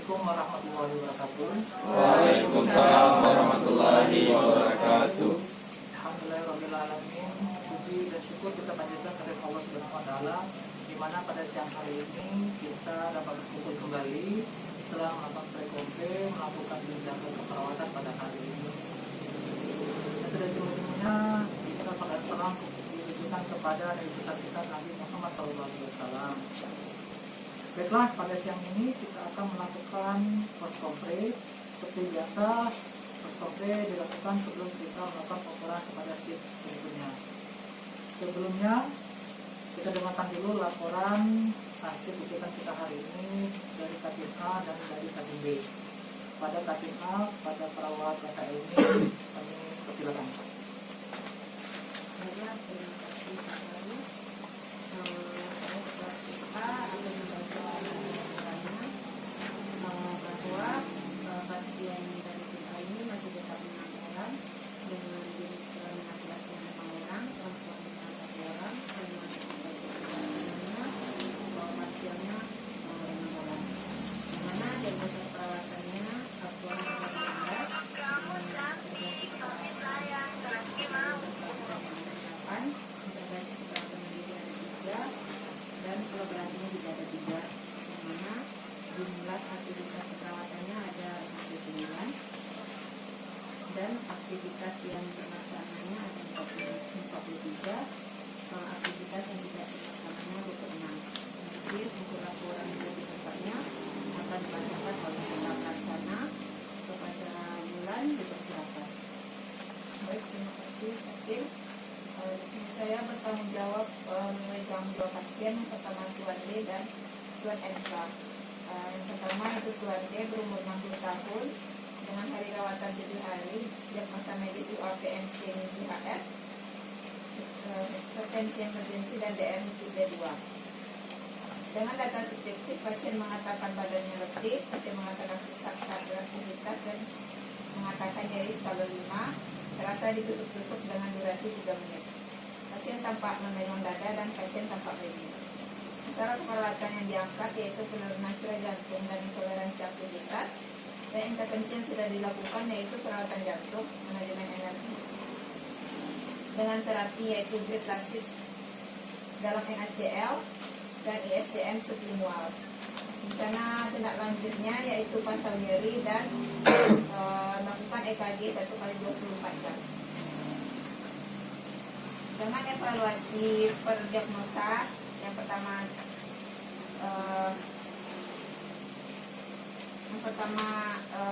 Assalamualaikum warahmatullahi wabarakatuh. Waalaikumsalam warahmatullahi wabarakatuh. Alhamdulillahirrahmanirrahim. Puji dan syukur kita panjatkan kepada Allah Subhanahu wa Ta'ala, di mana pada siang hari ini kita dapat berkumpul kembali setelah melakukan pre-KOP, melakukan tindakan keperawatan pada hari ini. Dan tidak jauh-jauhnya kita saudara salam ditujukan kepada Nabi besar kita Nabi Muhammad SAW. Baiklah, pada siang ini kita akan melakukan post-kompre. Seperti biasa, post-kompre dilakukan sebelum kita melakukan pengukuran kepada shift berikutnya. Sebelumnya, kita dengarkan dulu laporan hasil kegiatan kita hari ini dari Katim A dan dari Katim B. Pada Katim A, pada perawat KKL ini, kami persilakan. Terima kasih sekali. Saya akan membantu bahwa pasien dari tim A ini masih tetap 6 orang dengan jenis kelamin laki-laki 5 orang, perempuan 1 orang, pasiennya 6 orang. Di mana diagnosa perawatannya aktual nomor 16 dan kolaborasinya juga ada 3, yang mana jumlah aktivitas perawatannya ada 29 dan aktivitas yang terlaksananya ada 43, soal aktivitas yang tidak terlaksananya 26. Jadi untuk laporan dari tempatnya akan dibacakan oleh pelaksana kepada bulan dipersilakan. Baik, terima kasih Hakim. Di sini saya bertanggung jawab memegang 2 pasien, yang pertama Tuan D dan Tuan NK. Yang pertama itu Tuan D berumur 60 tahun dengan hari rawatan 7 hari, diagnosa medis UAPMC GHF, hipertensi emergensi dan DM tipe 2. Dengan data subjektif, pasien mengatakan badannya letih, pasien mengatakan sesak saat beraktivitas dan mengatakan nyeri skala 5, terasa ditusuk-tusuk dengan durasi 3 menit. Pasien tampak memegang dada dan pasien tampak medis. Masalah keperawatan yang diangkat yaitu penurunan cura jantung dan intoleransi aktivitas, dan intervensi yang sudah dilakukan yaitu perawatan jantung, manajemen energi dengan terapi yaitu Gritlasis dalam NaCl dan ISDN sublingual. Rencana tindak lanjutnya yaitu pantau nyeri dan melakukan EKG 1 kali 24 jam. Dengan evaluasi per diagnosa, yang pertama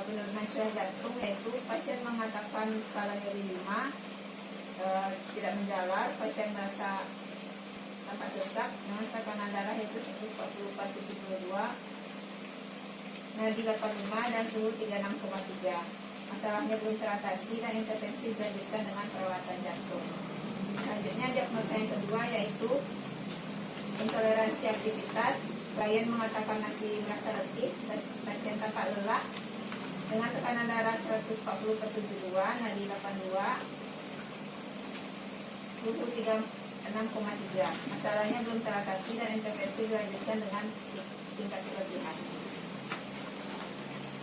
penurunan cura jantung yaitu pasien mengatakan skala nyeri 5, tidak menjalar, pasien merasa tampak sesak dengan tekanan darah yaitu 140/72, nadi 85 dan suhu 36,3. Masalahnya belum teratasi dan intervensi dilanjutkan dengan perawatan jantung. Selanjutnya diagnosa yang kedua yaitu intoleransi aktivitas. Klien mengatakan masih merasa letih, pasien tampak lelah dengan tekanan darah 140/72, nadi 82, suhu 36,3. Masalahnya belum teratasi dan intervensi dilanjutkan dengan tingkat kelebihan.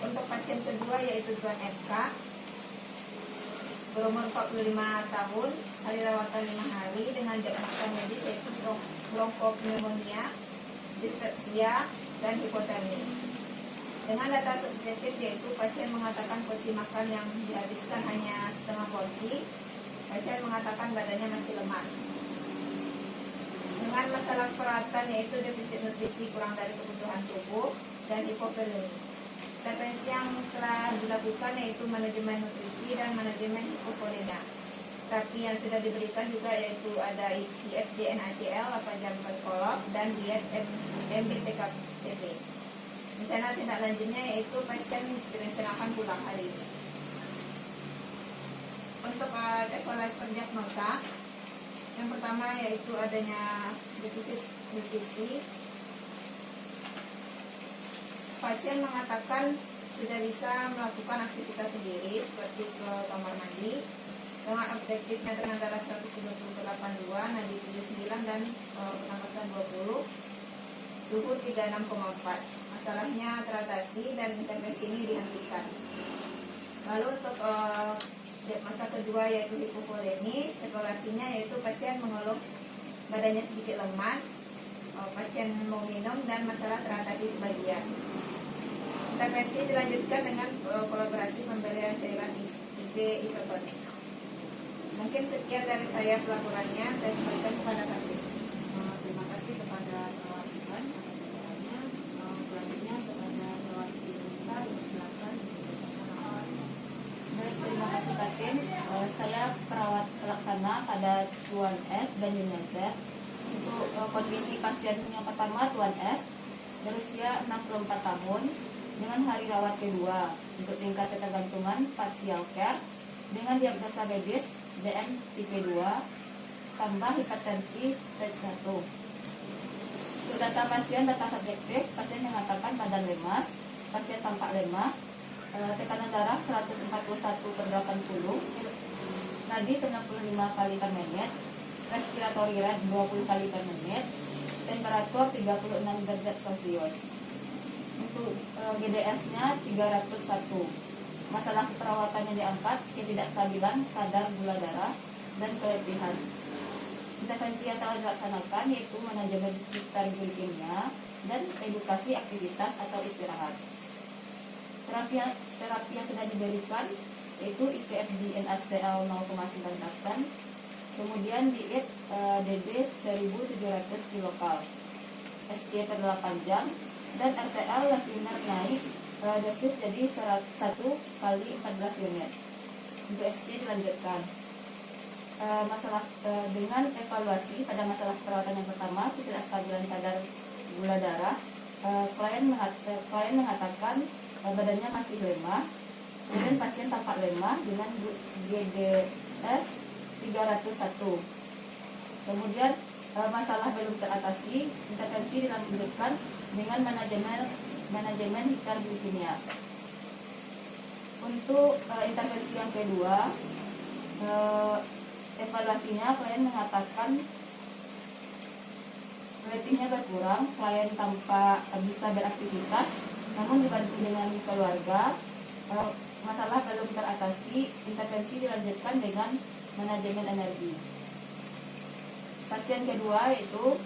Untuk pasien kedua yaitu Tuan FK, berumur 45 tahun, hari rawatan 5 hari dengan diagnosa medis yaitu bronkopneumonia, dispepsia, dan hipotermi. Dengan data subjektif yaitu pasien mengatakan porsi makan yang dihabiskan hanya setengah porsi, pasien mengatakan badannya masih lemas. Dengan masalah perawatan yaitu defisit nutrisi kurang dari kebutuhan tubuh dan hipovolemi. Intervensi yang telah dilakukan yaitu manajemen nutrisi dan manajemen hipovolemia. Terapi yang sudah diberikan juga yaitu ada IFD NaCl 8 jam berkolop dan diet MBTKTP. Rencana tindak lanjutnya yaitu pasien direncanakan pulang hari ini. Untuk evaluasi diagnosa, yang pertama yaitu adanya defisit nutrisi. Pasien mengatakan sudah bisa melakukan aktivitas sendiri seperti ke kamar mandi dengan objektifnya dengan darah 178,2, nadi 79 dan pernapasan 20, suhu 36,4. masalahnya teratasi dan intervensi ini dihentikan. Lalu untuk masa kedua yaitu hipovolemi, evaluasinya yaitu pasien mengeluh badannya sedikit lemas, pasien mau minum dan masalah teratasi sebagian. Intervensi dilanjutkan dengan kolaborasi pemberian cairan IV isotonik. Mungkin sekian dari saya pelaporannya, saya kembalikan kepada Kak. Terima kasih kepada perawat Tuhan atas penjelasannya. Selanjutnya kepada perawat Kita, silakan. Baik, terima kasih Kak Tim. Saya perawat pelaksana pada Tuan S dan Yunia Z. Untuk kondisi pasien yang pertama Tuan S berusia 64 tahun dengan hari rawat kedua untuk tingkat ketergantungan partial care dengan diagnosa medis DM tipe 2 tambah hipertensi stage 1. Untuk data pasien, data subjektif, pasien mengatakan badan lemas, pasien tampak lemah, tekanan darah 141/80, nadi 95 kali per menit, respiratory rate 20 kali per menit, temperatur 36 derajat Celcius. Untuk GDS-nya 301. Masalah perawatannya diangkat, ketidakstabilan kadar gula darah dan keletihan. Intervensi yang telah dilaksanakan yaitu manajemen hiperglikemia dan edukasi aktivitas atau istirahat. Terapi yang sudah diberikan yaitu IPFD NaCl 0,9%, kemudian diet DD 1700 kilokal, SC per 8 jam, dan RTL latimer naik dosis jadi 1 kali 14 unit. Untuk SC dilanjutkan. Masalah dengan evaluasi pada masalah perawatan yang pertama, ketidakstabilan kadar gula darah, klien mengatakan badannya masih lemah, kemudian pasien tampak lemah dengan GDS 301. Kemudian masalah belum teratasi, intervensi dilanjutkan dengan manajemen hiperglikemia. Untuk intervensi yang kedua, evaluasinya klien mengatakan letihnya berkurang, klien tampak bisa beraktivitas, namun dibantu dengan keluarga, masalah belum teratasi, intervensi dilanjutkan dengan manajemen energi. Pasien kedua yaitu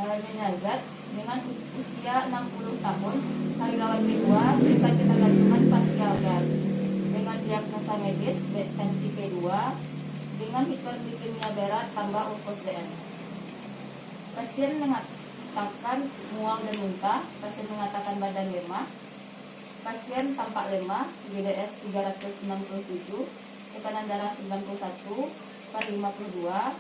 Jenazat dengan usia 60 tahun, hari rawat kedua, tingkat ketergantungan partial care dengan diagnosa medis NTP 2 dengan hiperglikemia berat tambah urkus DN. Pasien mengatakan mual dan muntah, pasien mengatakan badan lemah, pasien tampak lemah, GDS 367, tekanan darah 91/52,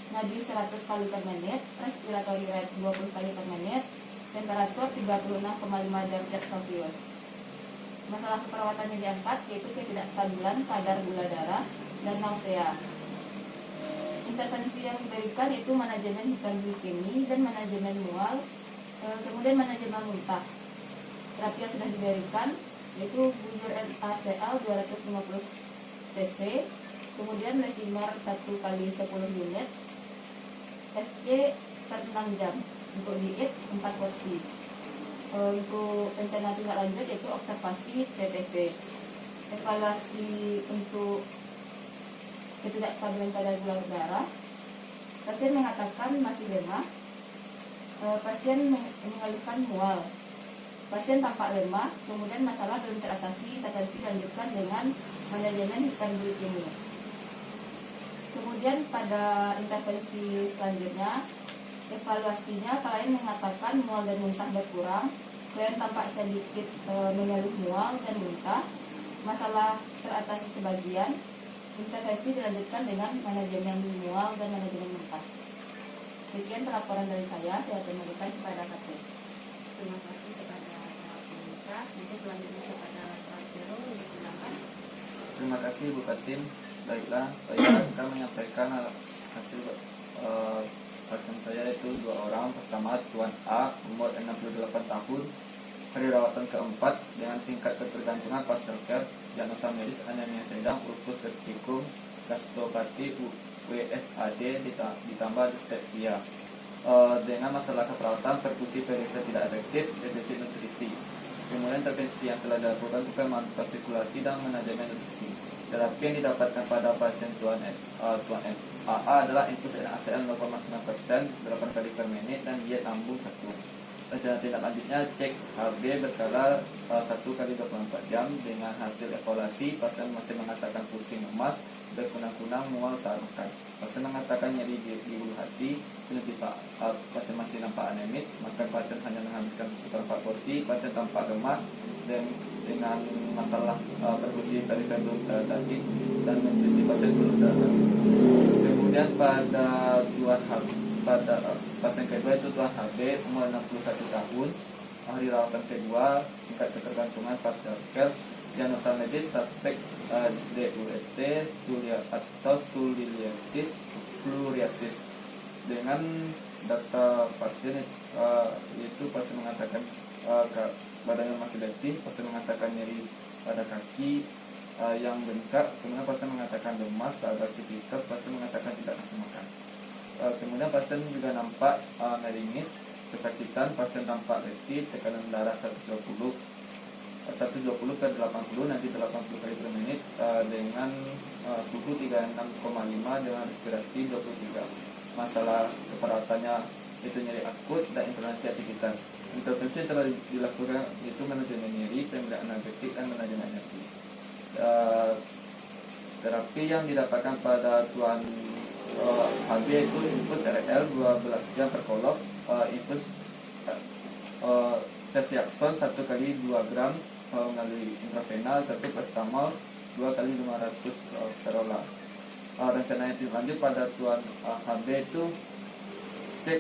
nadi 100 kali per menit, respiratory rate 20 kali per menit, temperatur 36,5 derajat Celcius. Masalah perawatannya diangkat yaitu ketidakstabilan kadar gula darah dan nausea. Intervensi yang diberikan yaitu manajemen hiperglikemi dan manajemen mual, kemudian manajemen muntah. Terapi yang sudah diberikan yaitu bujur NaCl 250 cc, kemudian letimer 1 kali 10 unit, SC per 6 jam. Untuk diet 4 porsi. Untuk rencana tindak lanjut yaitu observasi TTP. Evaluasi untuk ketidakstabilan kadar gula darah, pasien mengatakan masih lemah, pasien mengeluhkan mual, pasien tampak lemah, kemudian masalah belum teratasi, intervensi dilanjutkan dengan manajemen hiperglikemi. Kemudian pada intervensi selanjutnya, evaluasinya klien mengatakan mual dan muntah berkurang, klien tampak sedikit mengeluh mual dan muntah, masalah teratasi sebagian. Intervensi dilanjutkan dengan manajemen mual dan manajemen muntah. Sekian pelaporan dari saya kembalikan kepada KP. Terima kasih kepada perawat Kita. Mungkin selanjutnya kepada perawat Vero, silakan. Terima kasih Bu Katin. Baiklah, saya akan menyampaikan hasil pasien saya itu 2 orang. Pertama Tuan A, umur 68 tahun, hari rawatan keempat dengan tingkat ketergantungan partial care, diagnosa medis anemia sedang, urkus vertikum, gastropati, WSAD ditambah dispepsia. dengan masalah keperawatan, perkusi perifer tidak efektif, defisit nutrisi. Kemudian intervensi yang telah dilakukan untuk memantau sirkulasi dan manajemen nutrisi. Terapi yang didapatkan pada pasien tuan AA adalah infus NaCl 0,9%, 8 kali per menit, dan diet lambung 1. Rencana tindak lanjutnya cek HB berkala 1 kali 24 jam. Dengan hasil evaluasi, pasien masih mengatakan pusing, lemas, berkunang-kunang, mual saat makan. Pasien mengatakan nyeri di ulu hati, pasien masih nampak anemis, maka pasien hanya menghabiskan seperempat porsi. Pasien tampak lemah dan dengan masalah perfusi perifer belum teratasi dan nutrisi pasien belum teratasi. Kemudian pada pasien kedua itu tuan HB, umur 61 tahun, hari rawatan kedua, tingkat ketergantungan pasca diagnosa medis suspek DUET atau Sulilitis fluoriasis. Dengan data pasien itu pasien mengatakan badannya masih letih, pasien mengatakan nyeri pada kaki yang bengkak, kemudian pasien mengatakan lemas, tak ada aktivitas, pasien mengatakan tidak nafsu makan. Kemudian pasien juga nampak meringis, kesakitan, pasien tampak letih, tekanan darah 120 per 80, nanti 80 kali per menit, dengan suhu 36,5 dengan respirasi 23. Masalah keperawatannya itu nyeri akut dan intoleransi aktivitas. Intervensi yang telah dilakukan itu manajemen nyeri, pemeriksaan anestetik, dan manajemen energi. Terapi yang didapatkan pada tuan HB itu infus RL 12 jam per kolof, infus ceftriaxone 1 kali 2 gram melalui intravenal, satu paracetamol 2 kali 500 perola. Rencananya lanjut pada tuan HB itu cek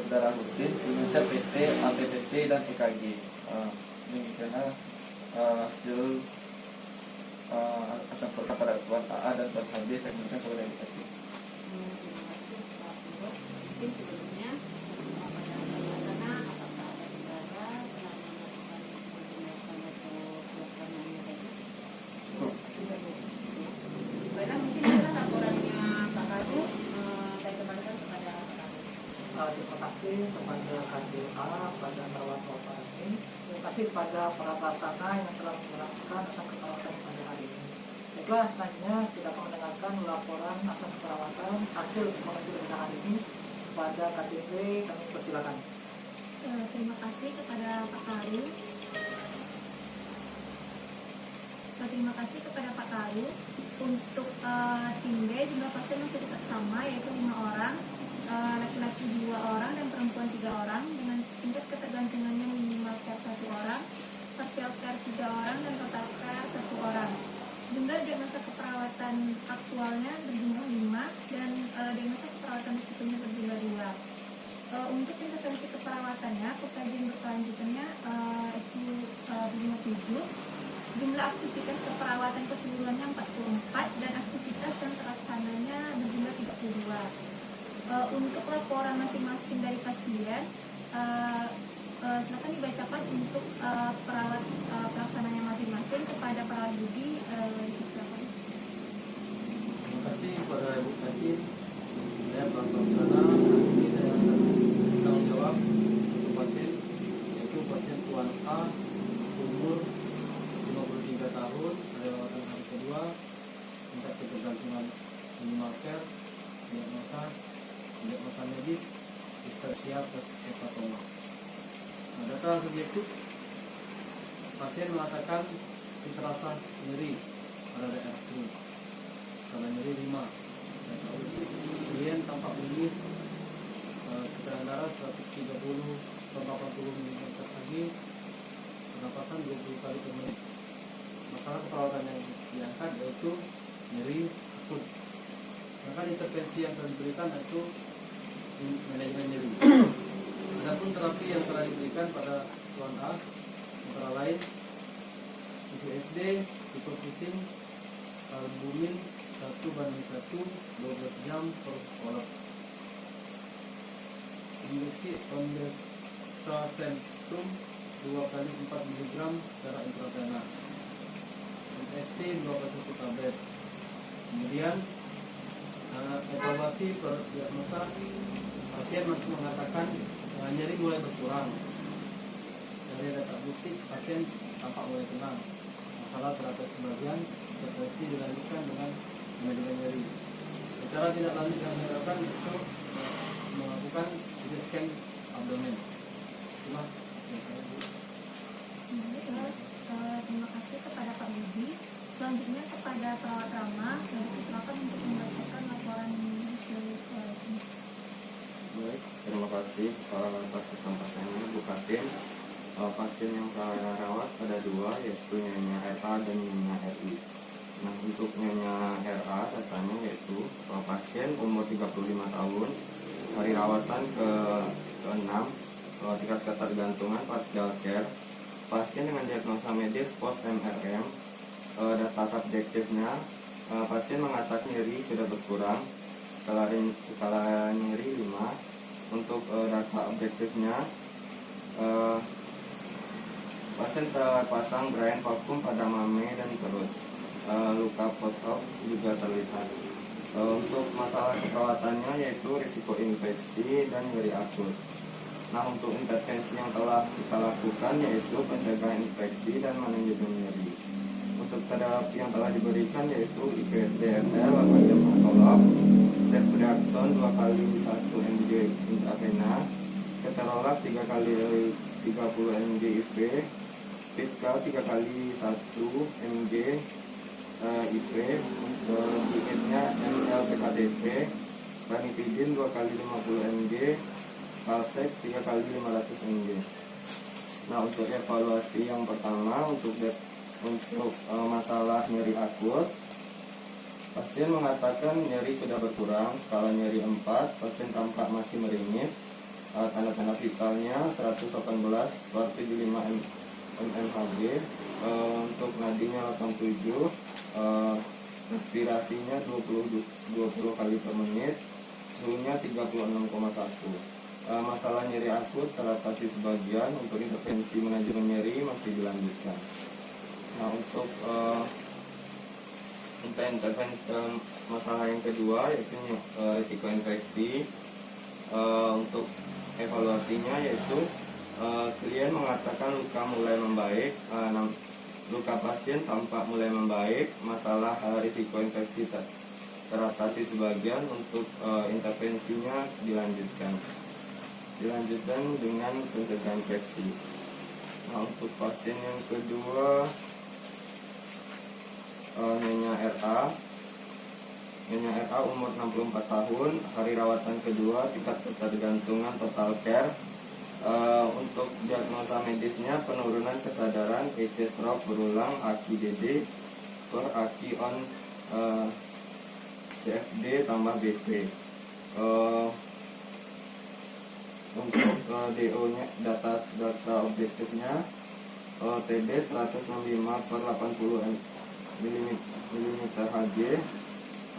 darah rutin, mengecek PT, APPT, dan EKG. Demikianlah hasil asam folat pada tuan AA dan tuan HB. Saya berikan kepada edukasi. Terima kasih Pak Ibu. Mungkin sebelumnya pada pelaksana apakah ada kendala selama melakukan penggunaan atau pelaksanaannya tadi? Tidak Bu. Baiklah, mungkin adalah laporannya Pak Karu, saya kembalikan kepada Pak Karu. Terima kasih kepada KDA, pada perawat bapak ini. Terima kasih kepada para pelaksana yang telah menerapkan asam keperawatan pada hari ini. Baiklah, selanjutnya kita akan mendengarkan laporan asam keperawatan hasil penghasilan hari ini pada KTP. Kami persilakan. Terima kasih kepada Pak Karu. Terima kasih kepada Pak Karu. Untuk tim B jumlah pasien masih tetap sama, yaitu 5 orang, laki-laki 2 orang dan perempuan 3 orang, dengan tingkat ketergantungannya minimal care 1 orang, partial care 3 orang, dan total care 1 orang. Jumlah diagnosa keperawatan aktualnya berjumlah 5 dan diagnosa keperawatan risikonya berjumlah 2. Untuk intervensi keperawatannya, kajian berkelanjutannya itu berjumlah 7. Jumlah aktivitas keperawatan keseluruhannya 44 dan aktivitas yang terlaksananya berjumlah 32. Untuk laporan masing-masing dari pasien, silakan dibacakan untuk perawat pelaksananya masing-masing kepada para Budi. Silakan. Terima kasih kepada Ibu Katin. Saya pelaksana ini saya tanggung jawab untuk pasien, yaitu pasien tuan A, umur 53 tahun, ada rawatan hari kedua, tingkat ketergantungan minimal care, diagnosa medis, histeria plus hepatoma. Nah, data subjektif, pasien mengatakan terasa nyeri pada daerah perut, karena nyeri 5. Kemudian tampak bengis, tekanan darah 130/80 mm/Hg, pernapasan 20 kali per menit. Masalah keperawatan yang diangkat yaitu nyeri akut. Sedangkan intervensi yang telah diberikan yaitu manajemen nyeri. Adapun terapi yang telah diberikan pada tuan A antara lain IPSD, hipofusin, albumin 1:1, 12 jam per kolom. Injeksi ondansetron 2 kali 4 mg secara intravenal. MST 2/1 tablet. Kemudian evaluasi per diagnosa pasien masih mengatakan nyeri mulai berkurang. Dari data bukti pasien tampak mulai tenang. Masalah teratas sebagian intervensi dilanjutkan dengan manajemen nyeri. Secara tidak lanjut yang dilakukan itu melakukan CT scan abdomen. Terima Terima kasih kepada Pak Budi. Selanjutnya kepada perawat Rama, silakan untuk membacakan laporan hasil ini. Baik, terima kasih atas kesempatannya Bu Katin. Pasien yang saya rawat ada dua, yaitu Nyonya RA dan Nyonya RI. Nah, untuk Nyonya RA datanya yaitu pasien umur 35 tahun, hari rawatan ke-6, tingkat ketergantungan partial care. Pasien dengan diagnosa medis post MRM. Data subjektifnya, pasien mengatakan nyeri sudah berkurang, skala nyeri 5. Untuk data objektifnya, pasien terpasang brain vacuum pada mame dan perut. Luka post-op juga terlihat. Untuk masalah keperawatannya yaitu risiko infeksi dan nyeri akut. Nah, untuk intervensi yang telah kita lakukan yaitu pencegahan infeksi dan manajemen nyeri. Untuk terapi yang telah diberikan yaitu IVDRL 8 jam bertolak, ceftriaxone 2 kali 1 mg intravena, keterolak 3 kali 30 mg IV, Pitka 3 kali 1 mg IV, dietnya ml PKTP, ranitidin 2 kali 50 mg, Kalsek 3 kali 500 mg. Nah, untuk evaluasi yang pertama untuk masalah nyeri akut, pasien mengatakan nyeri sudah berkurang, skala nyeri 4, pasien tampak masih meringis, tanda-tanda vitalnya 118/75 mmHg, untuk nadinya 87, respirasinya 20 kali per menit, suhunya 36,1. Masalah nyeri akut teratasi sebagian, untuk intervensi manajemen nyeri masih dilanjutkan. Nah, untuk intervensi masalah yang kedua yaitu risiko infeksi. Untuk evaluasinya yaitu klien mengatakan luka mulai membaik, luka pasien tampak mulai membaik, masalah risiko infeksi teratasi sebagian. Untuk intervensinya dilanjutkan dengan pencegahan infeksi. Nah, untuk pasien yang kedua Nyonya RA umur 64 tahun, hari rawatan kedua, tingkat ketergantungan total care. Untuk diagnosa medisnya penurunan kesadaran, EC stroke berulang, AKI-DD, skor AKI on CFD tambah BP. Untuk DO-nya, data objektifnya TD 165/80 mm Hg,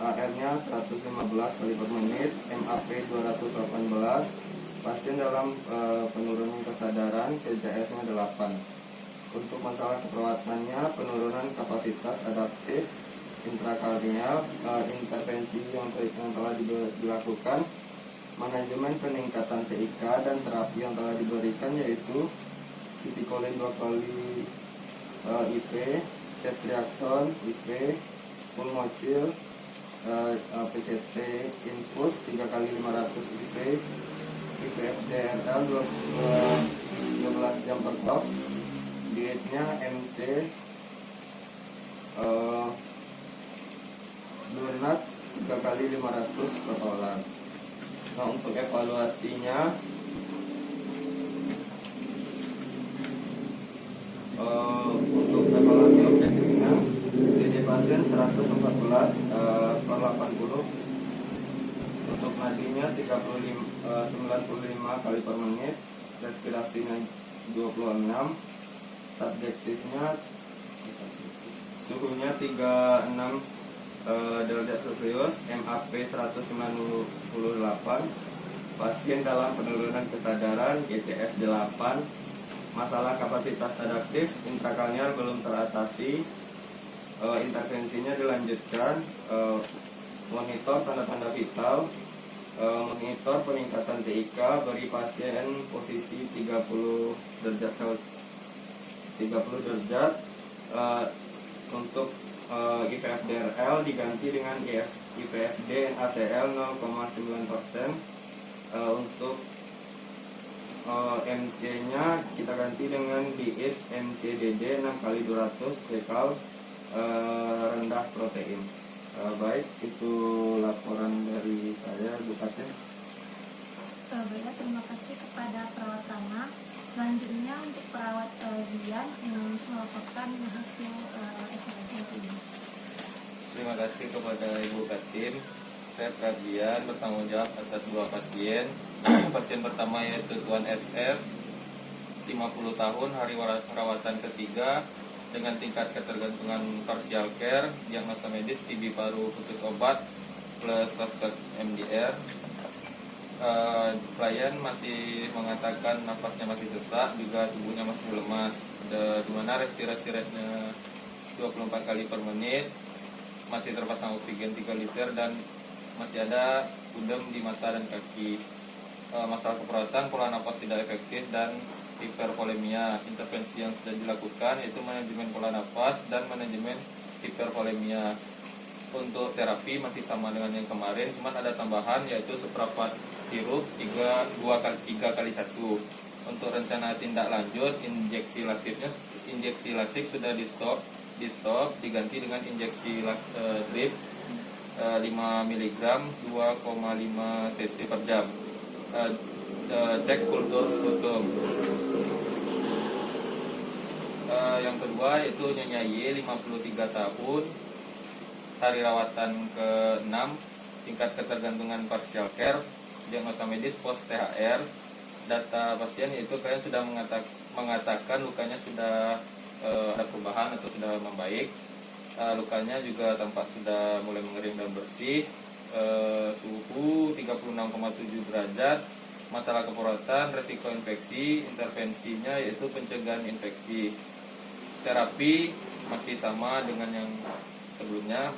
AR-nya 115 kali per menit, MAP 218, pasien dalam penurunan kesadaran, KJS-nya 8. Untuk masalah keperawatannya, penurunan kapasitas adaptif intrakardial, intervensi yang telah dilakukan, manajemen peningkatan TIK dan terapi yang telah diberikan yaitu Citicoline 2 kali IV, ceftriaxone IV, pulmocil, PCT infus 3 kali 500 IV, IVFDRL 12 jam per top, dietnya MC, donat 3 kali 500 per orang. Nah, untuk evaluasinya untuk evaluasi objektifnya DD pasien 114/80, untuk nadinya 95 kali per menit, respirasinya 26, subjektifnya suhunya 36 derajat Celcius, MAP 198, pasien dalam penurunan kesadaran, GCS 8, masalah kapasitas adaptif intrakranial belum teratasi, intervensinya dilanjutkan, monitor tanda-tanda vital, monitor peningkatan TIK bagi pasien posisi 30 derajat untuk IVFDRL diganti dengan IVFD ACL 0,9%. Untuk MC-nya kita ganti dengan diet MCDD 6x200 bekal rendah protein. Baik, itu laporan dari saya, Bu Katin. Baiklah, terima kasih kepada perawat Tama. Selanjutnya untuk perawat Dian yang melaporkan hasil evaluasi ini. Terima kasih kepada Ibu Katin. Saya Pradian bertanggung jawab atas 2 pasien. Pasien pertama yaitu Tuan SR, 50 tahun, hari perawatan ketiga, dengan tingkat ketergantungan partial care, diagnosa medis TB paru putus obat plus suspek MDR. Klien masih mengatakan nafasnya masih sesak, juga tubuhnya masih lemas, di mana respirasi rate-nya 24 kali per menit, masih terpasang oksigen 3 liter, dan masih ada udem di mata dan kaki. Masalah keperawatan, pola nafas tidak efektif, dan hipervolemia. Intervensi yang sudah dilakukan yaitu manajemen pola nafas dan manajemen hipervolemia. Untuk terapi masih sama dengan yang kemarin, cuman ada tambahan yaitu seperempat sirup 3 kali 1. Untuk rencana tindak lanjut, injeksi lasik sudah di stop, diganti dengan injeksi drip 5 mg 2,5 cc per jam. Cek kultur sputum. Yang kedua yaitu Nyonya Y, 53 tahun, hari rawatan ke-6, tingkat ketergantungan partial care, diagnosa medis post THR. Data pasien yaitu klien sudah mengatakan lukanya sudah ada perubahan atau sudah membaik. Lukanya juga tampak sudah mulai mengering dan bersih. Suhu 36,7 derajat. Masalah keperawatan, resiko infeksi, intervensinya yaitu pencegahan infeksi. Terapi masih sama dengan yang sebelumnya.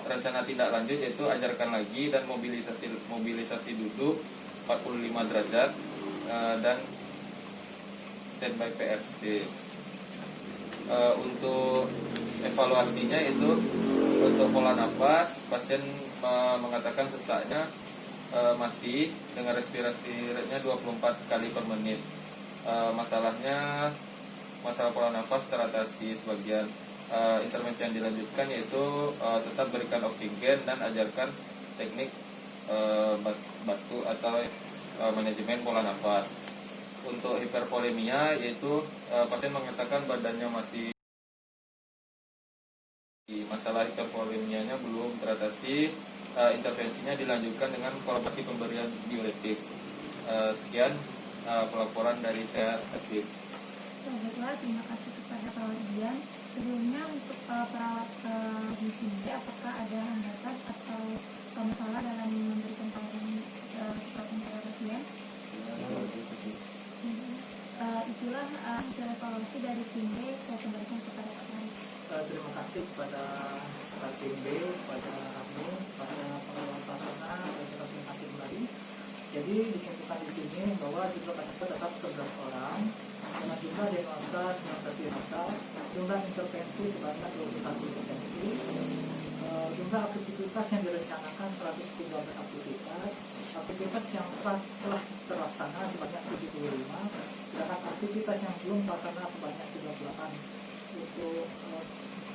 Rencana tindak lanjut yaitu ajarkan lagi dan mobilisasi duduk 45 derajat dan standby PRC. Untuk evaluasinya itu untuk pola nafas, pasien mengatakan sesaknya masih dengan respirasi rate-nya 24 kali per menit. Masalah pola nafas teratasi sebagian. Intervensi yang dilanjutkan yaitu tetap berikan oksigen dan ajarkan teknik batu atau manajemen pola nafas. Untuk hipervolemia yaitu pasien mengatakan badannya masih, masalah hipervolemianya belum teratasi. Intervensinya dilanjutkan dengan kolaborasi pemberian diuretik. Sekian pelaporan dari saya, Aktif. Baiklah, terima kasih kepada perawat Dian. Sebelumnya untuk perawat di sini, apakah ada hambatan atau masalah dalam memberikan pelayanan kepada pasien? Itulah hasil evaluasi dari tim B. Saya kembalikan kepada Pak Ari. Terima kasih kepada tim B, kepada admin, pada pengelola pelaksana, dan terima kasih kembali. Jadi disimpulkan di sini bahwa jumlah pasien tetap 11 orang, dengan jumlah diagnosa 19 diagnosa, jumlah intervensi sebanyak 21 intervensi, jumlah aktivitas yang direncanakan 113 aktivitas yang telah terlaksana sebanyak 75, sedangkan aktivitas yang belum terlaksana sebanyak 38. Untuk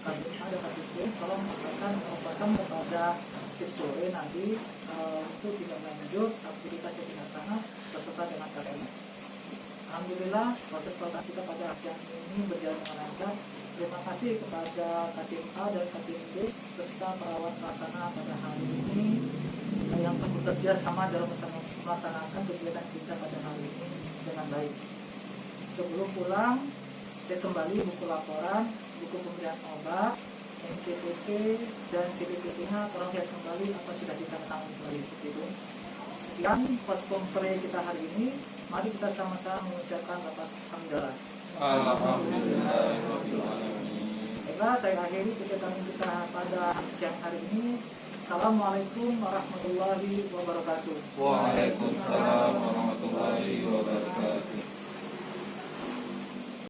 KDA dan KDB, tolong sampaikan pengobatan kepada sip sore nanti untuk tidak lanjut aktivitas yang dilaksanakan beserta dengan KDM. Alhamdulillah proses perawatan kita pada siang ini berjalan dengan lancar. Terima kasih kepada Katim A dan Katim B beserta perawat pelaksana pada hari ini yang bekerja sama dalam melaksanakan kegiatan kita pada hari ini dengan baik. Sebelum pulang, cek kembali buku laporan, buku pemberian obat, MCPT dan CPPT-nya, tolong lihat kembali apa sudah kita tanggung kembali itu. Sekian pos kompre kita hari ini. Mari kita sama-sama mengucapkan atas hamdalah. Alhamdulillah. Baiklah, saya akhiri kegiatan kita pada siang hari ini. Assalamualaikum warahmatullahi wabarakatuh. Waalaikumsalam warahmatullahi